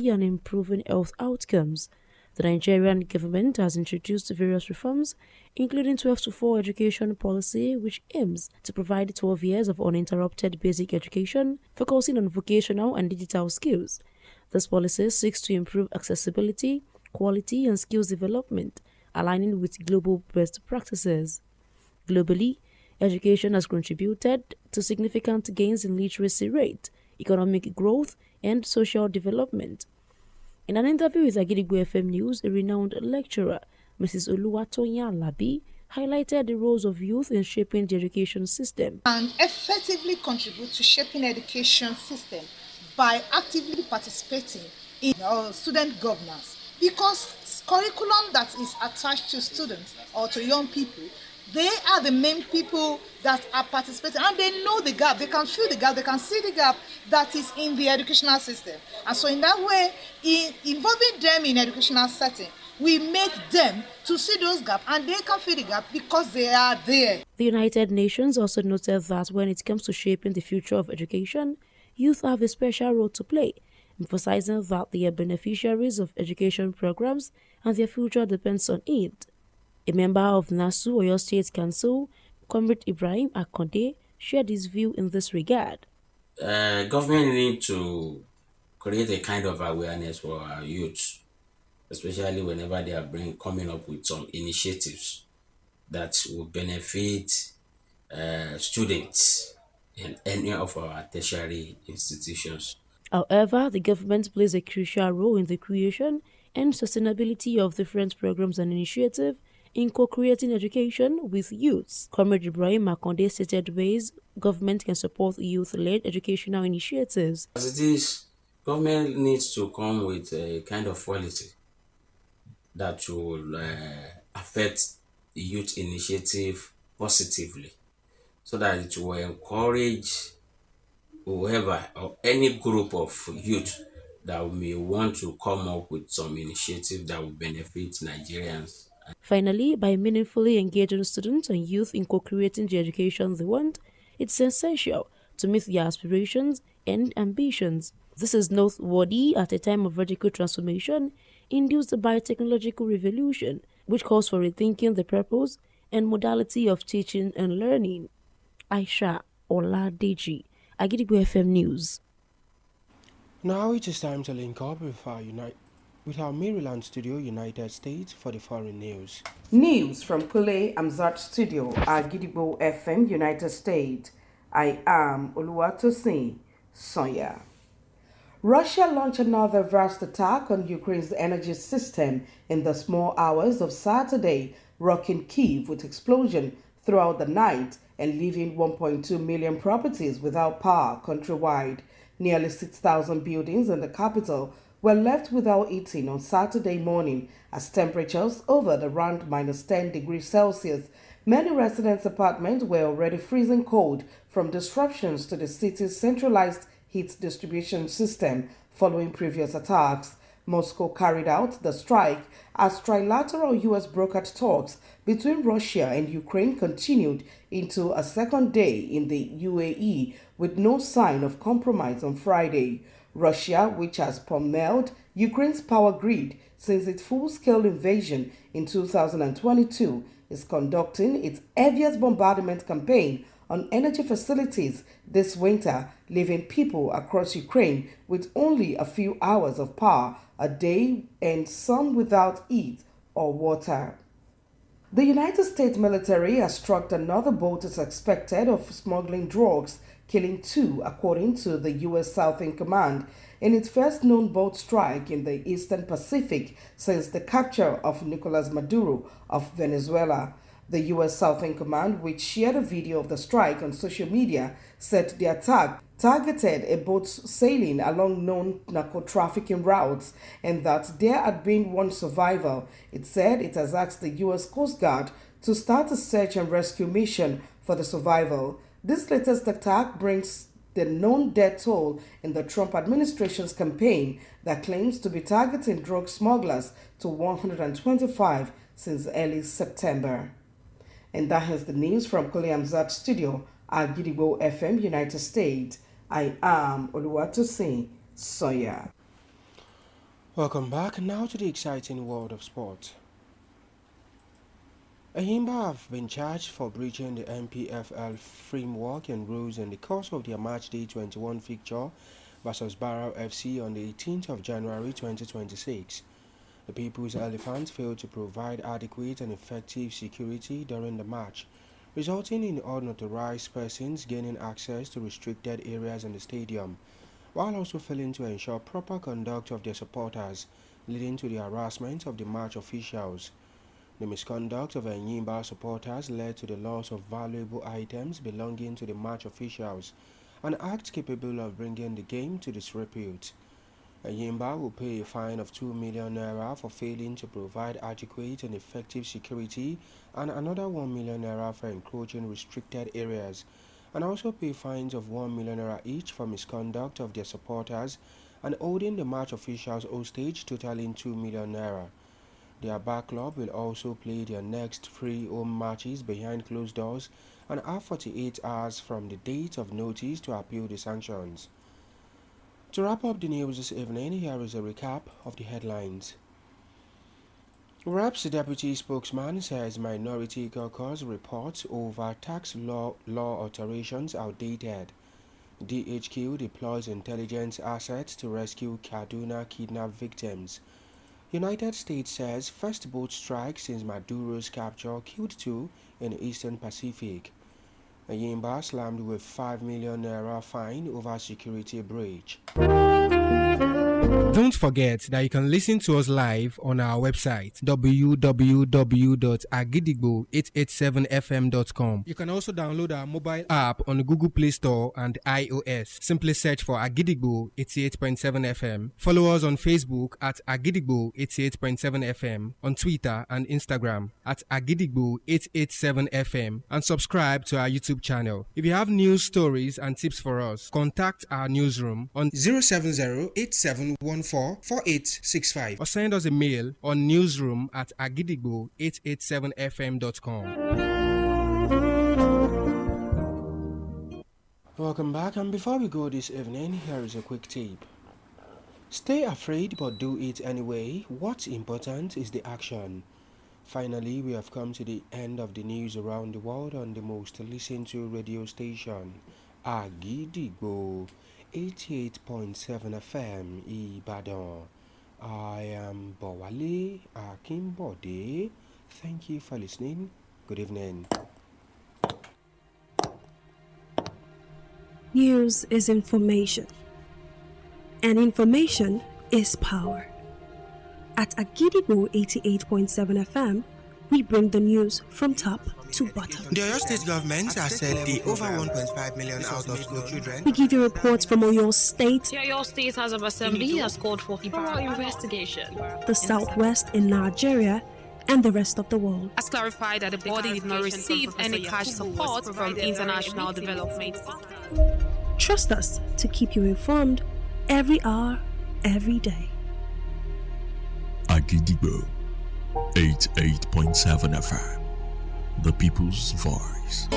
and improving health outcomes. The Nigerian government has introduced various reforms, including 12 to 4 education policy, which aims to provide 12 years of uninterrupted basic education, focusing on vocational and digital skills. This policy seeks to improve accessibility, quality, and skills development, aligning with global best practices. Globally, education has contributed to significant gains in literacy rate, economic growth, and social development. In an interview with Agidigbo FM News, a renowned lecturer, Mrs. Oluwatoyin Labi, highlighted the roles of youth in shaping the education system. And effectively contribute to shaping education system by actively participating in student governance, because curriculum that is attached to students or to young people, they are the main people that are participating, and they know the gap, they can fill the gap, they can see the gap that is in the educational system. And so in that way, in involving them in educational setting, we make them to see those gaps, and they can fill the gap because they are there. The United Nations also noted that when it comes to shaping the future of education, youth have a special role to play, emphasizing that they are beneficiaries of education programs and their future depends on it. A member of NASU Oyo State Council, Comrade Ibrahim Akonde, shared his view in this regard. Government need to create a kind of awareness for our youth, especially whenever they are coming up with some initiatives that will benefit students in any of our tertiary institutions. However, the government plays a crucial role in the creation and sustainability of different programs and initiatives in co-creating education with youths. Comrade Ibrahim Makonde stated ways government can support youth-led educational initiatives. As it is, government needs to come with a kind of policy that will affect the youth initiative positively, so that it will encourage whoever or any group of youth that may want to come up with some initiative that will benefit Nigerians. Finally, by meaningfully engaging students and youth in co-creating the education they want, it's essential to meet their aspirations and ambitions. This is noteworthy at a time of radical transformation induced by technological revolution, which calls for rethinking the purpose and modality of teaching and learning. Aisha Oladeji, Agidigbo FM News. Now it is time to link up with our Maryland studio, United States, for the foreign news. News from Pule Amzat Studio, Agidigbo FM, United States. I am Oluwatosin Sonya. Russia launched another vast attack on Ukraine's energy system in the small hours of Saturday, rocking Kyiv with explosion throughout the night and leaving 1.2 million properties without power countrywide. Nearly 6,000 buildings in the capital were left without heating on Saturday morning as temperatures hovered around -10 degrees Celsius. Many residents' apartments were already freezing cold from disruptions to the city's centralized heat distribution system following previous attacks. Moscow carried out the strike as trilateral U.S. brokered talks between Russia and Ukraine continued into a second day in the UAE with no sign of compromise on Friday. Russia, which has pummeled Ukraine's power grid since its full-scale invasion in 2022, is conducting its heaviest bombardment campaign on energy facilities this winter, leaving people across Ukraine with only a few hours of power a day and some without heat or water. The United States military has struck another boat as expected of smuggling drugs, killing 2, according to the U.S. Southern Command, in its first known boat strike in the Eastern Pacific since the capture of Nicolas Maduro of Venezuela. The U.S. Southern Command, which shared a video of the strike on social media, said the attack targeted a boat sailing along known narco-trafficking routes and that there had been one survivor. It said it has asked the U.S. Coast Guard to start a search and rescue mission for the survivor. This latest attack brings the known death toll in the Trump administration's campaign that claims to be targeting drug smugglers to 125 since early September. And that is the news from Koleamzat Studio at Gidigbo FM, United States. I am Oluwatosin Soya. Welcome back now to the exciting world of sport. Ayimba have been charged for breaching the MPFL framework and rules in the course of their match day 21 fixture versus Barrow FC on the 18th of January 2026. The People's Elephants failed to provide adequate and effective security during the match, resulting in unauthorized persons gaining access to restricted areas in the stadium, while also failing to ensure proper conduct of their supporters, leading to the harassment of the match officials. The misconduct of Enyimba supporters led to the loss of valuable items belonging to the match officials, an act capable of bringing the game to disrepute. Enyimba will pay a fine of 2 million naira for failing to provide adequate and effective security and another 1 million naira for encroaching restricted areas, and also pay fines of 1 million naira each for misconduct of their supporters and holding the match officials hostage, totaling 2 million naira. Their back club will also play their next 3 home matches behind closed doors and have 48 hours from the date of notice to appeal the sanctions. To wrap up the news this evening, here is a recap of the headlines. REP's deputy spokesman says Minority Caucus reports over tax law alterations outdated. DHQ deploys intelligence assets to rescue Kaduna kidnap victims. United States says first boat strike since Maduro's capture killed 2 in the Eastern Pacific. Ayimba slammed with 5 million naira fine over security breach. Don't forget that you can listen to us live on our website www.agidigbo887fm.com. You can also download our mobile app on the Google Play Store and iOS. Simply search for Agidigbo 88.7 FM. Follow us on Facebook at Agidigbo 88.7 FM, on Twitter and Instagram at Agidigbo 887 FM, and subscribe to our YouTube channel. If you have news, stories, and tips for us, contact our newsroom on 070-8714-4865 or send us a mail on newsroom@agidigbo887fm.com. Welcome back, and before we go this evening, here is a quick tip. Stay afraid but do it anyway. What's important is the action. Finally, we have come to the end of the news around the world on the most listened to radio station, Agidigbo 88.7 FM Ibadan. I am Bowale Akimbode. Thank you for listening. Good evening. News is information, and information is power. At Agidigbo 88.7 FM, we bring the news from top to bottom. The Oyo State government has said the over 1.5 million out of school children. We give you reports from Oyo State, The Oyo State House of Assembly has called for thorough investigation. the Southwest in Nigeria, and the rest of the world. Has clarified that the body did not receive any cash support from international development. Trust us to keep you informed every hour, every day. Agidigbo 88.7 FM, the people's voice.